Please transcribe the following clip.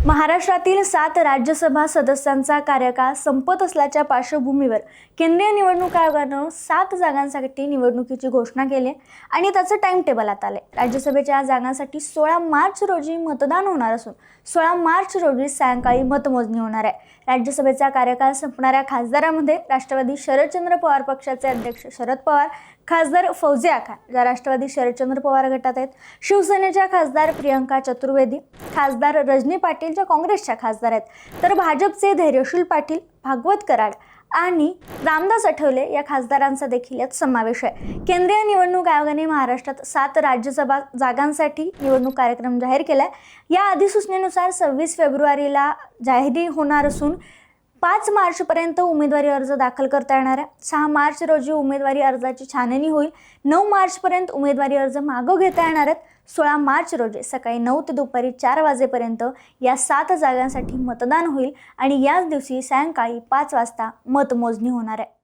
महाराष्ट्रातील 7 राज्यसभा सदस्यांचा कार्यकाळ संपत असल्याच्या पार्श्वभूमीवर केंद्रीय निवडणूक आयोगानं 7 जागांसाठी निवडणुकीची घोषणा केली आणि त्याचं टाइम टेबल आता आले। राज्यसभेच्या जागांसाठी 16 मार्च रोजी मतदान होणार असून 16 मार्च रोजी सायंकाळी मतमोजणी होणार आहे। राज्यसभेचा कार्यकाळ संपणाऱ्या खासदारांमध्ये राष्ट्रवादी शरदचंद्र पवार पक्षाचे अध्यक्ष शरद पवार, खासदार फौजिया खान ज्या राष्ट्रवादी शरदचंद्र पवार गटात आहेत, शिवसेनेच्या खासदार प्रियंका चतुर्वेदी, खासदार रजनी पाटील ज्या काँग्रेसच्या खासदार आहेत, तर भाजपचे धैर्यशील पाटील, भागवत कराड आणि रामदास आठवले या खासदारांचा देखील यात समावेश आहे। केंद्रीय निवडणूक आयोगाने महाराष्ट्रात 7 राज्यसभा जागांसाठी निवडणूक कार्यक्रम जाहीर केलाय। या अधिसूचनेनुसार 26 फेब्रुवारीला जाहीर होणार असून 5 मार्चपर्यंत उमेदवारी अर्ज दाखल करता येणार आहे। 6 मार्च रोजी उमेदवारी अर्जाची छाननी होईल। 9 मार्चपर्यंत उमेदवारी अर्ज मागं घेता येणार आहेत। 16 मार्च रोजी सकाळी 9 ते दुपारी 4 वाजेपर्यंत या 7 जागांसाठी मतदान होईल आणि याच दिवशी सायंकाळी 5 वाजता मतमोजणी होणार आहे।